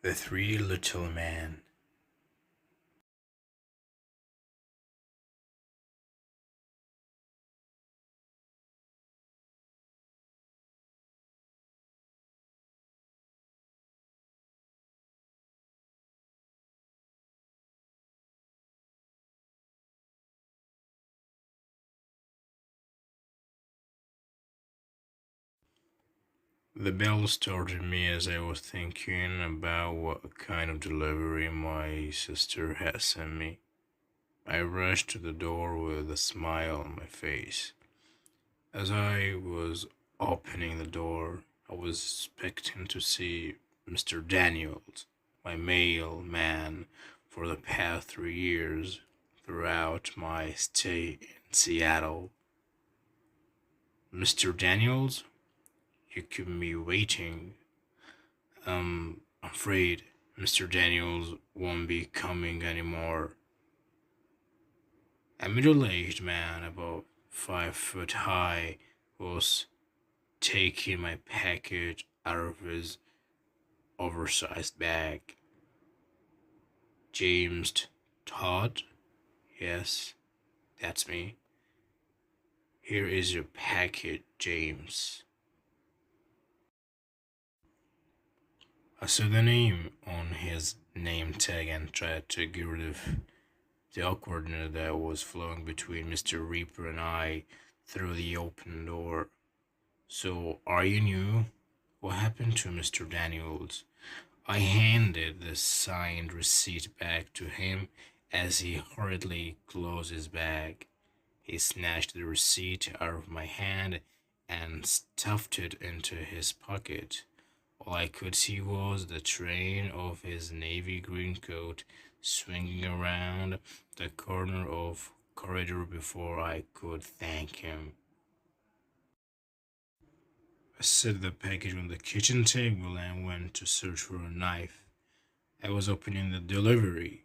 The Three Little Men. The bell startled me as I was thinking about what kind of delivery my sister had sent me. I rushed to the door with a smile on my face. As I was opening the door, I was expecting to see Mr. Daniels, my mailman for the past 3 years throughout my stay in Seattle. Mr. Daniels, you keep me waiting. I'm afraid Mr. Daniels won't be coming anymore. A middle-aged man about 5 foot high was taking my package out of his oversized bag. James Todd? Yes, that's me. Here is your package, James. I saw the name on his name tag and tried to get rid of the awkwardness that was flowing between Mr. Reaper and I through the open door. So, are you new? What happened to Mr. Daniels? I handed the signed receipt back to him as he hurriedly closed his bag. He snatched the receipt out of my hand and stuffed it into his pocket. All I could see was the train of his navy green coat swinging around the corner of corridor before I could thank him. I set the package on the kitchen table and went to search for a knife. I was opening the delivery.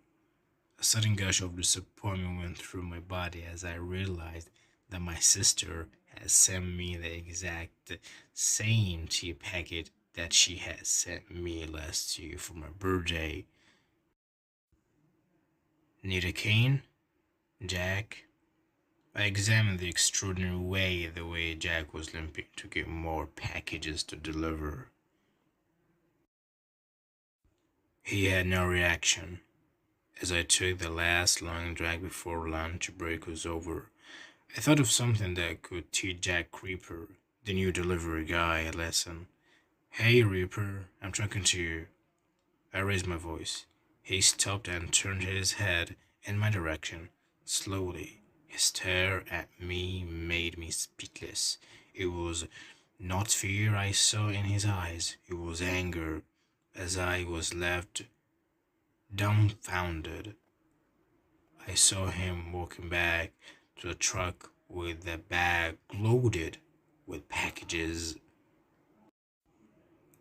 A sudden gush of disappointment went through my body as I realized that my sister had sent me the exact same tea packet that she had sent me last year for my birthday. Need a cane, Jack? I examined the extraordinary way the way Jack was limping to get more packages to deliver. He had no reaction. As I took the last long drag before lunch break was over, I thought of something that could teach Jack Creeper, the new delivery guy, a lesson. Hey, Reaper, I'm talking to you. I raised my voice. He stopped and turned his head in my direction, slowly. His stare at me made me speechless. It was not fear I saw in his eyes, it was anger, as I was left dumbfounded. I saw him walking back to the truck with the bag loaded with packages.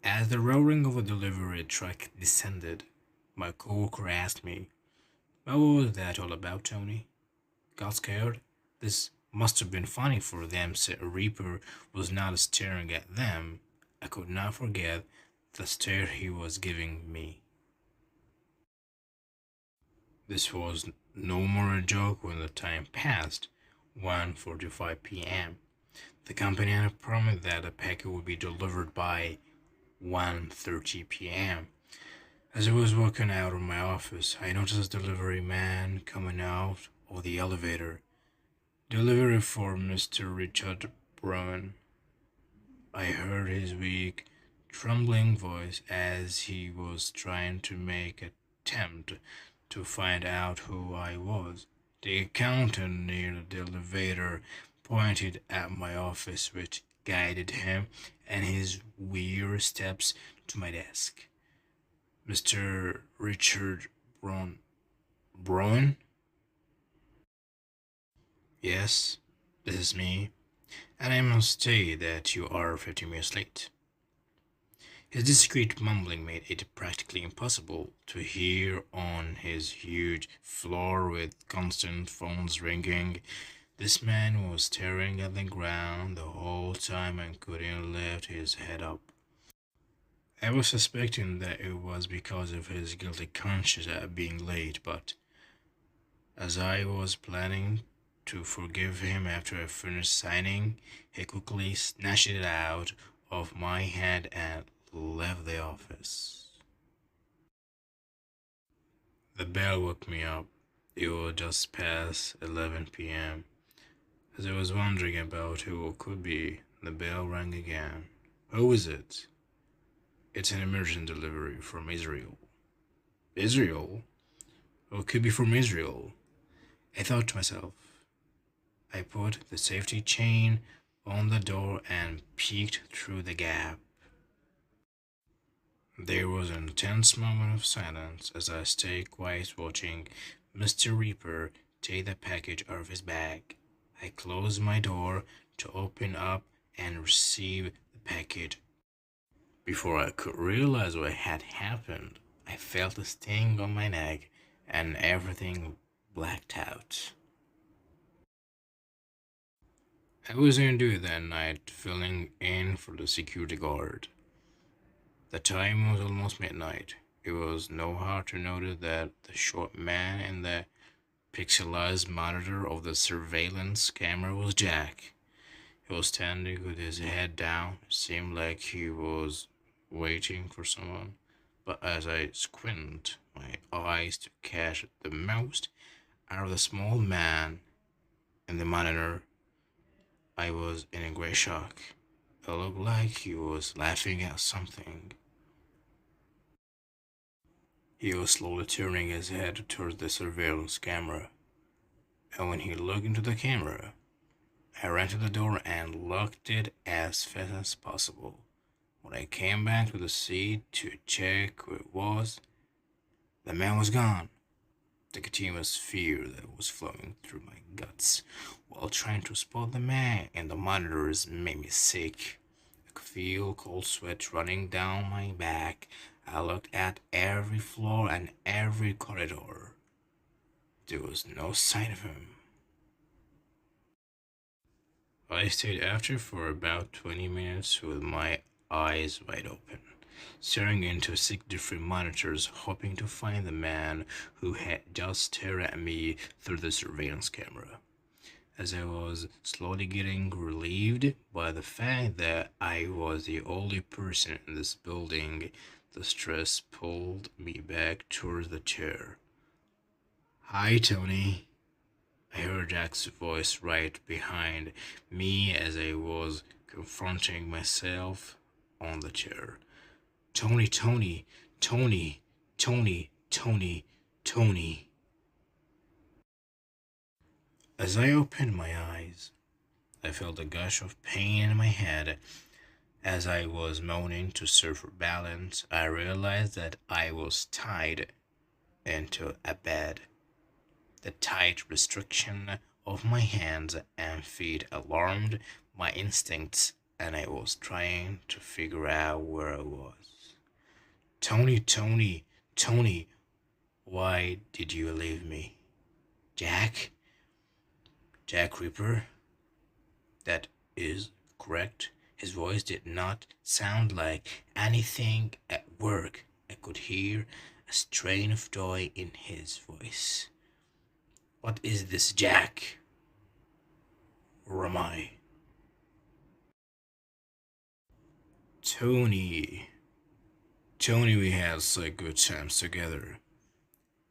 As the roaring of a delivery truck descended, my coworker asked me, "What was that all about, Tony? Got scared? This must have been funny for them," said Reaper was not staring at them. I could not forget the stare he was giving me. This was no more a joke when the time passed, 1:45 p.m. The company had promised that the packet would be delivered by 1:30 p.m. As I was walking out of my office, I noticed a delivery man coming out of the elevator. Delivery for Mr. Richard Brown. I heard his weak, trembling voice as he was trying to make an attempt to find out who I was. The accountant near the elevator pointed at my office, which guided him and his weary steps to my desk. "Mr. Richard Brown. Brown? Yes, this is me, and I must say that you are 15 minutes late." His discreet mumbling made it practically impossible to hear on his huge floor with constant phones ringing. This man was staring at the ground the whole time and couldn't lift his head up. I was suspecting that it was because of his guilty conscience at being late, but as I was planning to forgive him after I finished signing, he quickly snatched it out of my hand and left the office. The bell woke me up. It was just past 11 p.m. As I was wondering about who it could be, the bell rang again. Who is it? It's an emergency delivery from Israel. Israel? Who could be from Israel? I thought to myself. I put the safety chain on the door and peeked through the gap. There was an intense moment of silence as I stayed quiet watching Mr. Reaper take the package out of his bag. I closed my door to open up and receive the package. Before I could realize what had happened, I felt a sting on my neck and everything blacked out. I was in duty that night, filling in for the security guard. The time was almost midnight. It was no hard to notice that the short man in the pixelized monitor of the surveillance camera was Jack. He was standing with his head down. It seemed like he was waiting for someone. But as I squint my eyes to catch the most out of the small man in the monitor, I was in a great shock. It looked like he was laughing at something. He was slowly turning his head towards the surveillance camera, and when he looked into the camera, I ran to the door and locked it as fast as possible. When I came back to the seat to check who it was, the man was gone. The continuous fear that was flowing through my guts while trying to spot the man in the monitors made me sick. I could feel cold sweat running down my back. I looked at every floor and every corridor. There was no sign of him. I stayed after for about 20 minutes with my eyes wide open, staring into 6 different monitors, hoping to find the man who had just stared at me through the surveillance camera. As I was slowly getting relieved by the fact that I was the only person in this building, the stress pulled me back towards the chair. Hi, Tony. I heard Jack's voice right behind me as I was confronting myself on the chair. Tony, Tony, Tony, Tony, Tony, Tony. As I opened my eyes, I felt a gush of pain in my head. As I was moaning to serve for balance, I realized that I was tied into a bed. The tight restriction of my hands and feet alarmed my instincts, and I was trying to figure out where I was. Tony, Tony, Tony, why did you leave me? Jack? Jack Reaper? That is correct. His voice did not sound like anything at work. I could hear a strain of joy in his voice. What is this, Jack? Or am I? Tony. Tony, we had such good times together.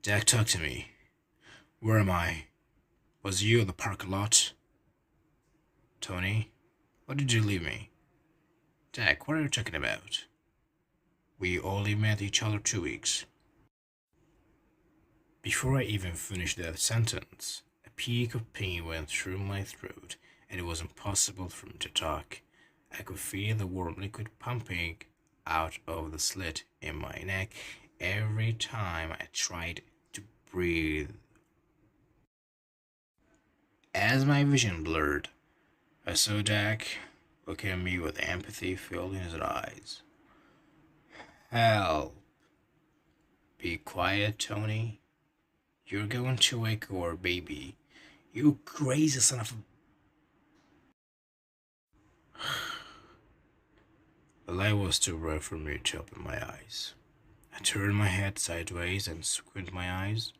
Jack, talk to me. Where am I? Was you in the parking lot? Tony, why did you leave me? Jack, what are you talking about? We only met each other 2 weeks. Before I even finished that sentence, a peak of pain went through my throat, and it was impossible for me to talk. I could feel the warm liquid pumping out of the slit in my neck every time I tried to breathe. As my vision blurred, I saw Jack looking at me with empathy filled in his eyes. Help! Be quiet, Tony. You're going to wake our baby. You crazy son of a... The light was too bright for me to open my eyes. I turned my head sideways and squinted my eyes.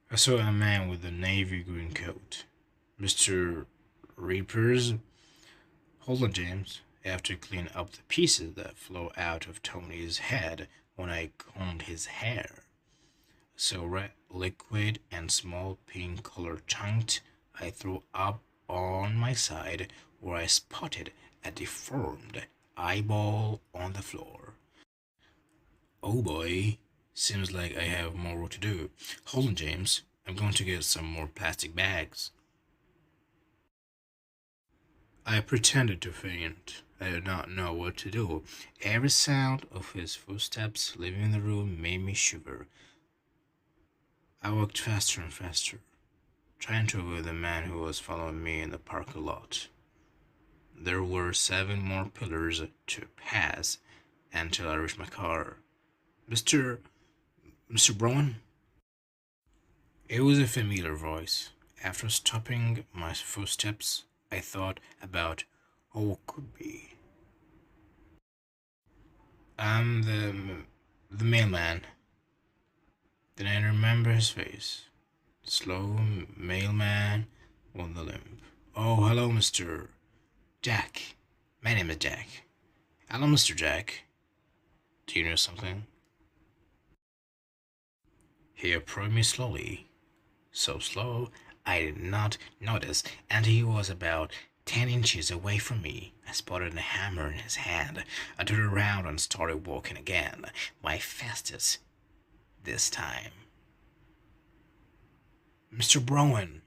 I saw a man with a navy green coat. Mr. Reapers. Hold on, James. I have to clean up the pieces that flew out of Tony's head when I combed his hair. So red liquid and small pink colored chunks I threw up on my side where I spotted a deformed eyeball on the floor. Oh boy, seems like I have more work to do. Hold on, James. I'm going to get some more plastic bags. I pretended to faint. I did not know what to do. Every sound of his footsteps leaving the room made me shiver. I walked faster and faster, trying to avoid the man who was following me in the parking lot. There were 7 more pillars to pass until I reached my car. Mr. Brown? It was a familiar voice. After stopping my footsteps, I thought about who it could be. I'm the mailman. Then I remember his face. Slow mailman with the limp. Oh, hello, Mr. Jack. My name is Jack. Hello, Mr. Jack. Do you know something? He approached me slowly. So slow, I did not notice, and he was about 10 inches away from me. I spotted a hammer in his hand. I turned around and started walking again, my fastest this time. Mr. Brown!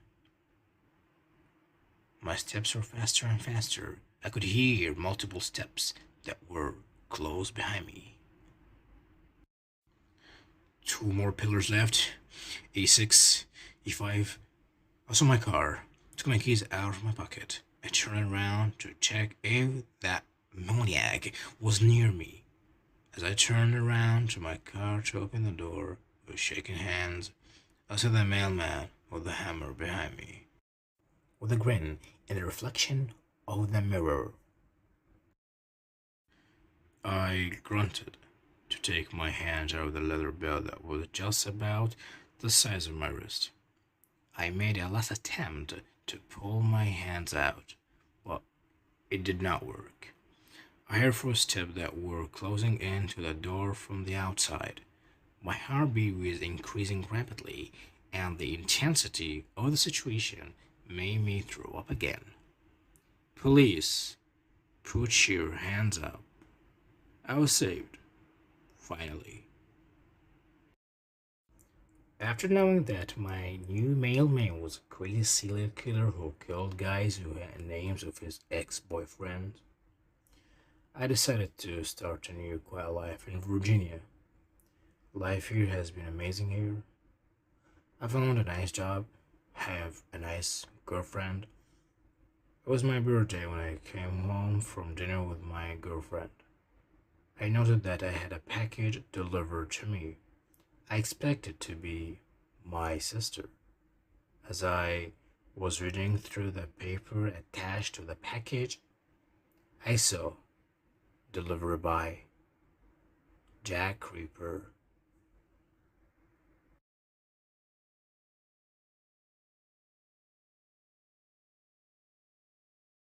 My steps were faster and faster. I could hear multiple steps that were close behind me. 2 more pillars left. E6, E5. I saw my car. Took my keys out of my pocket. I turned around to check if that maniac was near me. As I turned around to my car to open the door with shaking hands, I saw the mailman with the hammer behind me, with a grin in the reflection of the mirror. I grunted to take my hands out of the leather belt that was just about the size of my wrist. I made a last attempt to pull my hands out, but it did not work. I heard footsteps that were closing in to the door from the outside. My heartbeat was increasing rapidly, and the intensity of the situation made me throw up again. Police, put your hands up. I was saved, finally. After knowing that my new mailman was a crazy serial killer who killed guys who had names of his ex-boyfriends, I decided to start a new quiet life in Virginia. Life here has been amazing here. I found a nice job, have a nice girlfriend. It was my birthday when I came home from dinner with my girlfriend. I noted that I had a package delivered to me. I expected it to be my sister. As I was reading through the paper attached to the package, I saw delivered by Jack Reaper.